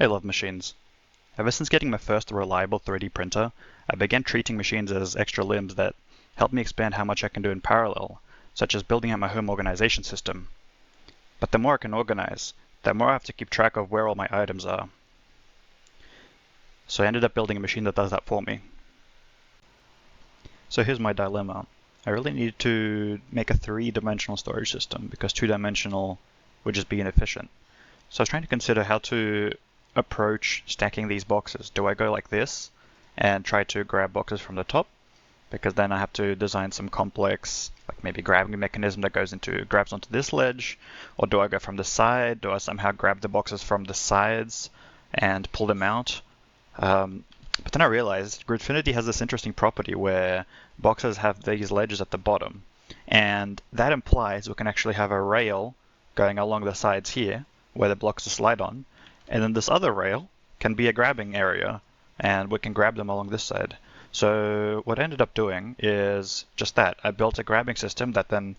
I love machines. Ever since getting my first reliable 3D printer, I began treating machines as extra limbs that help me expand how much I can do in parallel, such as building out my home organization system. But the more I can organize, the more I have to keep track of where all my items are. So I ended up building a machine that does that for me. So here's my dilemma. I really needed to make a 3-dimensional storage system because 2-dimensional would just be inefficient. So I was trying to consider how to approach stacking these boxes. Do I go like this and try to grab boxes from the top? Because then I have to design some complex, like maybe grabbing mechanism that grabs onto this ledge. Or do I go from the side? Do I somehow grab the boxes from the sides and pull them out? But then I realized Gridfinity has this interesting property where boxes have these ledges at the bottom. And that implies we can actually have a rail going along the sides here where the blocks slide on. And then this other rail can be a grabbing area, and we can grab them along this side. So what I ended up doing is just that. I built a grabbing system that then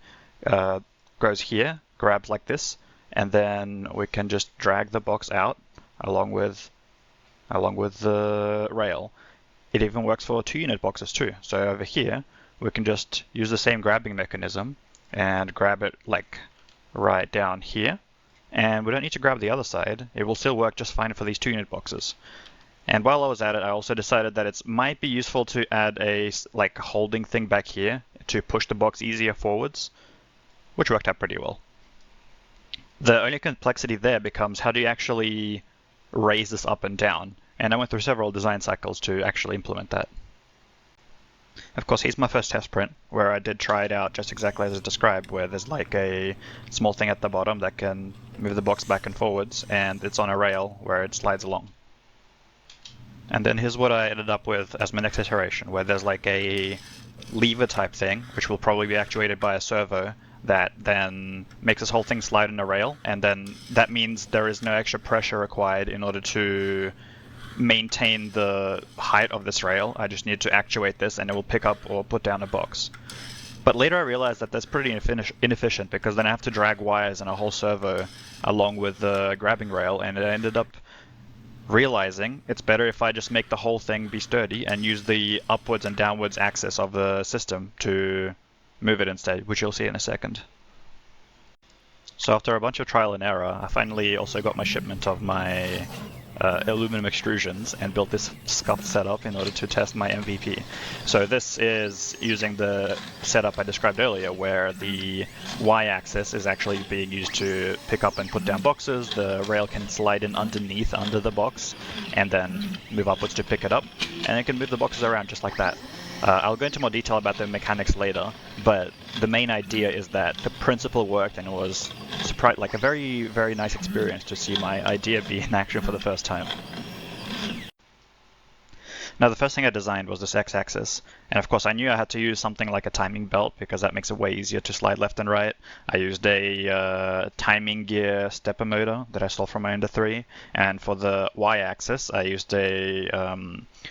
goes here, grabs like this, and then we can just drag the box out along with the rail. It even works for 2-unit boxes too. So over here, we can just use the same grabbing mechanism and grab it like right down here. And we don't need to grab the other side. It will still work just fine for these 2-unit boxes. And while I was at it, I also decided that it might be useful to add a holding thing back here to push the box easier forwards, which worked out pretty well. The only complexity there becomes how do you actually raise this up and down? And I went through several design cycles to actually implement that. Of course, here's my first test print, where I did try it out just exactly as described, where there's like a small thing at the bottom that can move the box back and forwards, and it's on a rail where it slides along. And then here's what I ended up with as my next iteration, where there's like a lever type thing, which will probably be actuated by a servo, that then makes this whole thing slide on a rail, and then that means there is no extra pressure required in order to maintain the height of this rail. I just need to actuate this and it will pick up or put down a box. But later I realized that that's pretty inefficient because then I have to drag wires and a whole servo along with the grabbing rail, and I ended up realizing it's better if I just make the whole thing be sturdy and use the upwards and downwards axis of the system to move it instead, which you'll see in a second. So after a bunch of trial and error, I finally also got my shipment of my aluminum extrusions and built this scuffed setup in order to test my MVP. So this is using the setup I described earlier, where the y-axis is actually being used to pick up and put down boxes. The rail can slide in underneath under the box and then move upwards to pick it up, and it can move the boxes around just like that. I'll go into more detail about the mechanics later, but the main idea is that the principle worked, and it was like a very, very nice experience to see my idea be in action for the first time. Now, the first thing I designed was this x-axis, and of course I knew I had to use something like a timing belt because that makes it way easier to slide left and right. I used a timing gear stepper motor that I stole from my Ender 3, and for the y-axis I used a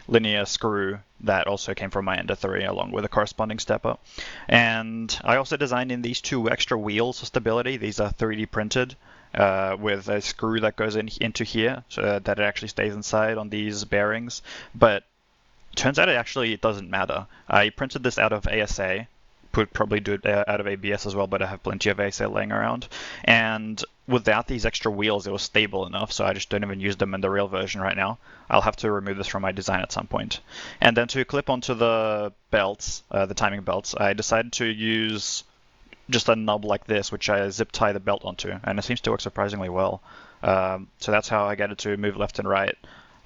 linear screw that also came from my Ender 3 along with a corresponding stepper. And I also designed in these 2 extra wheels for stability. These are 3D printed with a screw that goes into here so that it actually stays inside on these bearings. But turns out it doesn't matter. I printed this out of ASA. Could probably do it out of ABS as well, but I have plenty of ASA laying around. And without these extra wheels, it was stable enough, so I just don't even use them in the real version right now. I'll have to remove this from my design at some point. And then to clip onto the belts, the timing belts, I decided to use just a nub like this, which I zip tie the belt onto, and it seems to work surprisingly well. So that's how I get it to move left and right.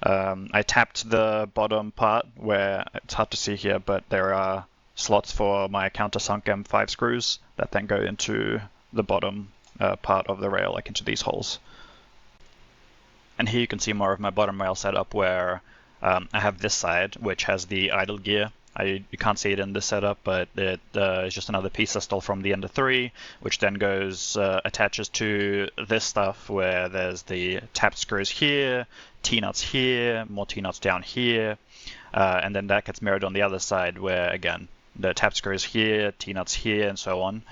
I tapped the bottom part where it's hard to see here, but there are slots for my countersunk M5 screws that then go into the bottom part of the rail, like into these holes. And here you can see more of my bottom rail setup where I have this side, which has the idle gear. You can't see it in this setup, but it is just another piece I stole from the Ender 3, which then attaches to this stuff where there's the tapped screws here, T-nuts here, more T-nuts down here, and then that gets mirrored on the other side where, again, the tapped screws here, T-nuts here, and so on.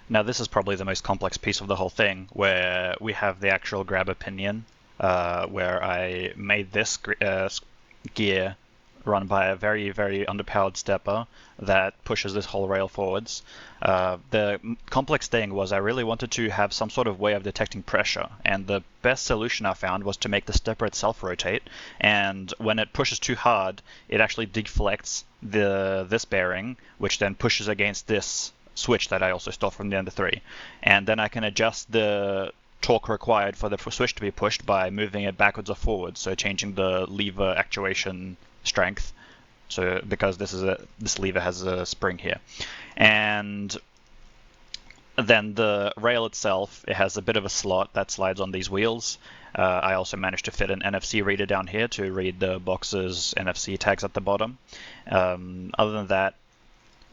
Now this is probably the most complex piece of the whole thing, where we have the actual grabber pinion, where I made this gear run by a very, very underpowered stepper that pushes this whole rail forwards. The complex thing was I really wanted to have some sort of way of detecting pressure, and the best solution I found was to make the stepper itself rotate, and when it pushes too hard, it actually deflects this bearing, which then pushes against this switch that I also stole from the Ender 3. And then I can adjust the torque required for the switch to be pushed by moving it backwards or forwards, so changing the lever actuation strength. So because this lever has a spring here, and then the rail itself, it has a bit of a slot that slides on these wheels. I also managed to fit an NFC reader down here to read the box's NFC tags at the bottom. Other than that,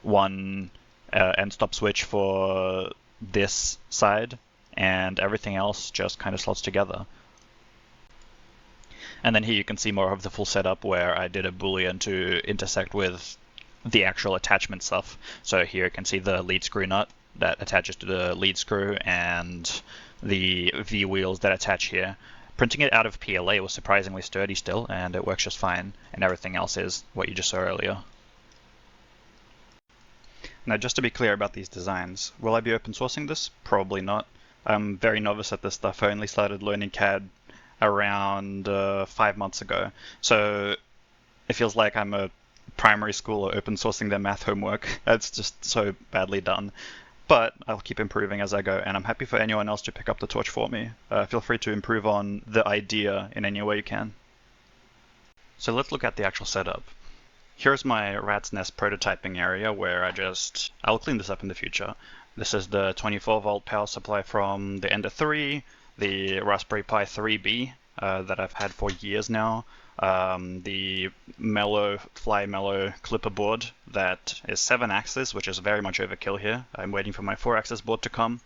one end stop switch for this side, and everything else just kind of slots together. And then here you can see more of the full setup where I did a boolean to intersect with the actual attachment stuff. So here you can see the lead screw nut that attaches to the lead screw and the V wheels that attach here. Printing it out of PLA was surprisingly sturdy still, and it works just fine, and everything else is what you just saw earlier. Now, just to be clear about these designs, will I be open sourcing this? Probably not. I'm very novice at this stuff. I only started learning CAD around 5 months ago, so it feels like I'm a primary school or open sourcing their math homework. It's just so badly done. But I'll keep improving as I go, and I'm happy for anyone else to pick up the torch for me. Feel free to improve on the idea in any way you can. So let's look at the actual setup. Here's my rat's nest prototyping area where I'll clean this up in the future. This is the 24 volt power supply from the Ender 3, the Raspberry Pi 3B that I've had for years now, the Fly Mellow clipper board that is 7 axis, which is very much overkill here. I'm waiting for my 4 axis board to come.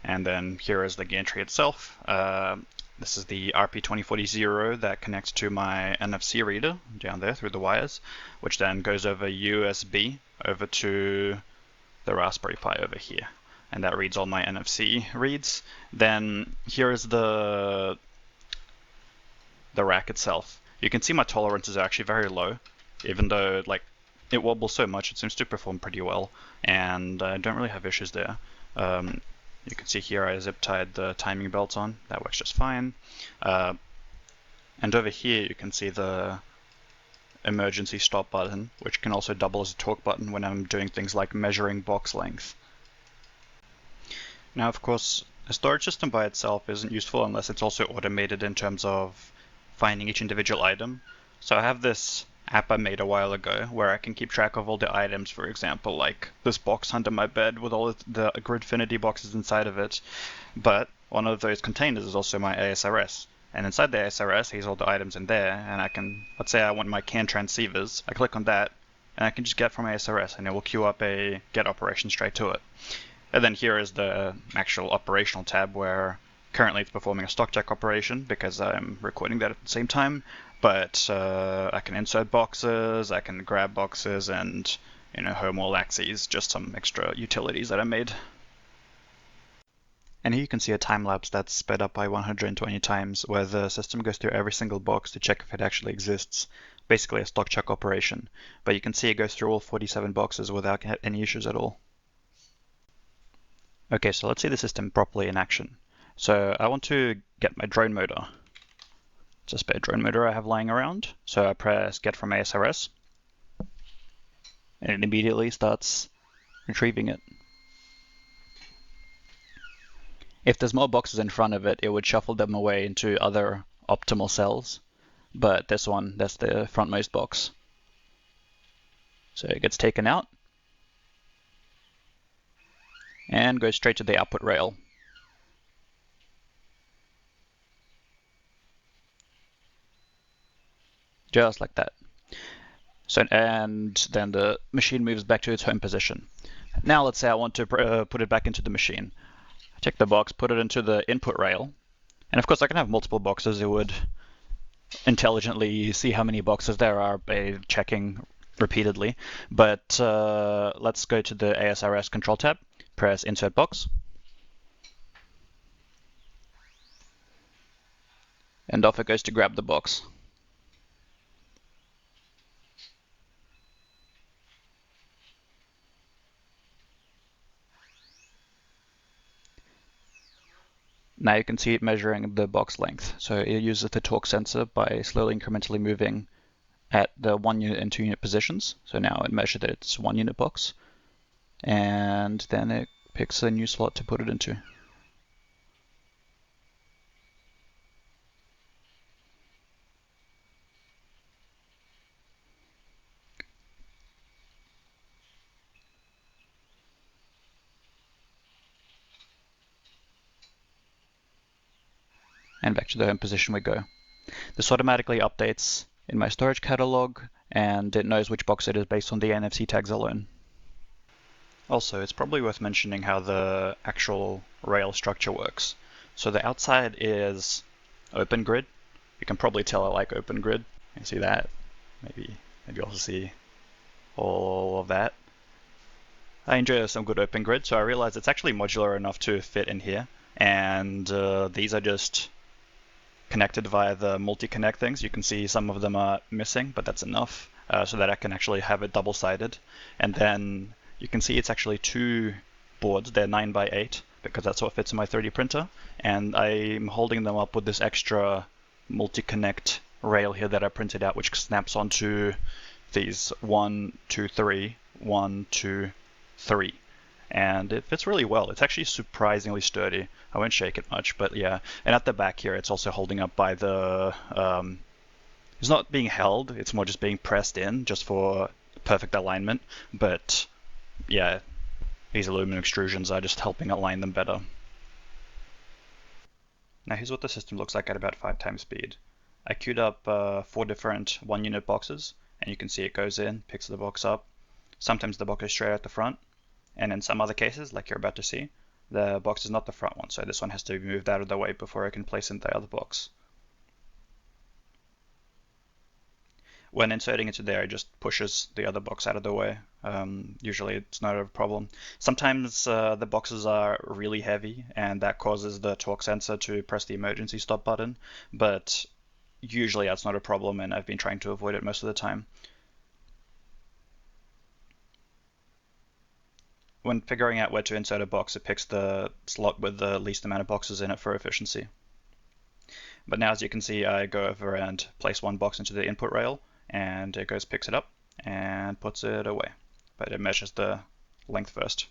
And then here is the gantry itself. This is the RP2040 that connects to my NFC reader down there through the wires, which then goes over USB over to the Raspberry Pi over here. And that reads all my NFC reads. Then here is the rack itself. You can see my tolerances are actually very low, even though it wobbles so much, it seems to perform pretty well, and I don't really have issues there. You can see here I zip tied the timing belts on, that works just fine. And over here you can see the emergency stop button, which can also double as a torque button when I'm doing things like measuring box length. Now, of course, a storage system by itself isn't useful unless it's also automated in terms of finding each individual item. So I have this app I made a while ago where I can keep track of all the items, for example, like this box under my bed with all of the Gridfinity boxes inside of it. But one of those containers is also my ASRS. And inside the ASRS, here's all the items in there, and I can, let's say I want my CAN transceivers, I click on that, and I can just get from ASRS, and it will queue up a get operation straight to it. And then here is the actual operational tab where currently it's performing a stock check operation because I'm recording that at the same time, but I can insert boxes, I can grab boxes, and home all axes, just some extra utilities that I made. And here you can see a time lapse that's sped up by 120 times, where the system goes through every single box to check if it actually exists. Basically a stock check operation. But you can see it goes through all 47 boxes without any issues at all. Okay, so let's see the system properly in action. So I want to get my drone motor. It's a spare drone motor I have lying around. So I press get from ASRS, and it immediately starts retrieving it. If there's more boxes in front of it, it would shuffle them away into other optimal cells. But this one, that's the frontmost box. So it gets taken out and goes straight to the output rail. Just like that. So, and then the machine moves back to its home position. Now let's say I want to put it back into the machine. I take the box, put it into the input rail, and of course I can have multiple boxes. It would intelligently see how many boxes there are by checking repeatedly. But let's go to the ASRS control tab, press insert box. And off it goes to grab the box. Now you can see it measuring the box length. So it uses the torque sensor by slowly incrementally moving at the 1 unit and 2 unit positions. So now it measured that it's 1 unit box. And then it picks a new slot to put it into. And back to the home position we go. This automatically updates in my storage catalog, and it knows which box it is based on the NFC tags alone. Also, it's probably worth mentioning how the actual rail structure works. So the outside is open grid. You can probably tell I like open grid. You see that? Maybe also see all of that. I enjoy some good open grid, so I realized it's actually modular enough to fit in here. And these are just connected via the multi-connect things. You can see some of them are missing, but that's enough so that I can actually have it double-sided. And then you can see it's actually 2 boards. They're 9 by 8 because that's what fits in my 3D printer. And I'm holding them up with this extra multi-connect rail here that I printed out, which snaps onto these 1, 2, 3, 1, 2, 3. And it fits really well. It's actually surprisingly sturdy. I won't shake it much, but yeah. And at the back here, it's also holding up by the... it's not being held, it's more just being pressed in just for perfect alignment. But yeah, these aluminum extrusions are just helping align them better. Now here's what the system looks like at about 5 times speed. I queued up 4 different 1 unit boxes, and you can see it goes in, picks the box up. Sometimes the box is straight out the front. And in some other cases, like you're about to see, the box is not the front one, so this one has to be moved out of the way before I can place in the other box. When inserting into there, it just pushes the other box out of the way. Usually it's not a problem. Sometimes the boxes are really heavy, and that causes the torque sensor to press the emergency stop button, but usually that's not a problem, and I've been trying to avoid it most of the time. When figuring out where to insert a box, it picks the slot with the least amount of boxes in it for efficiency. But now, as you can see, I go over and place 1 box into the input rail, and it goes, picks it up, and puts it away. But it measures the length first.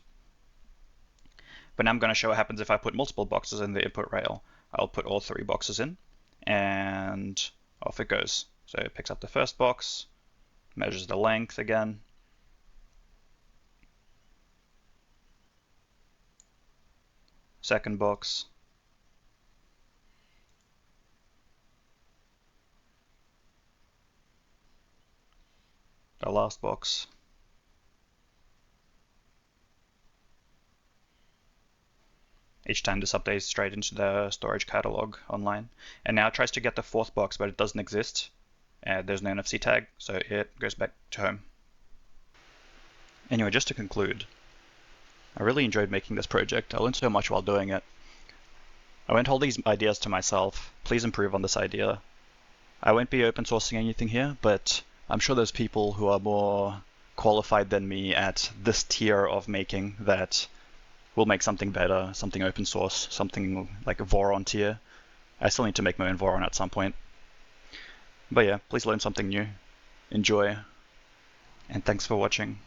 But now I'm going to show what happens if I put multiple boxes in the input rail. I'll put all 3 boxes in, and off it goes. So it picks up the first box, measures the length again, second box, the last box, each time this updates straight into the storage catalog online. And now it tries to get the 4th box, but it doesn't exist. There's no NFC tag, so it goes back to home. Anyway, just to conclude, I really enjoyed making this project. I learned so much while doing it. I won't hold these ideas to myself. Please improve on this idea. I won't be open sourcing anything here, but I'm sure there's people who are more qualified than me at this tier of making that will make something better, something open source, something like a Voron tier. I still need to make my own Voron at some point. But yeah, please learn something new. Enjoy, and thanks for watching.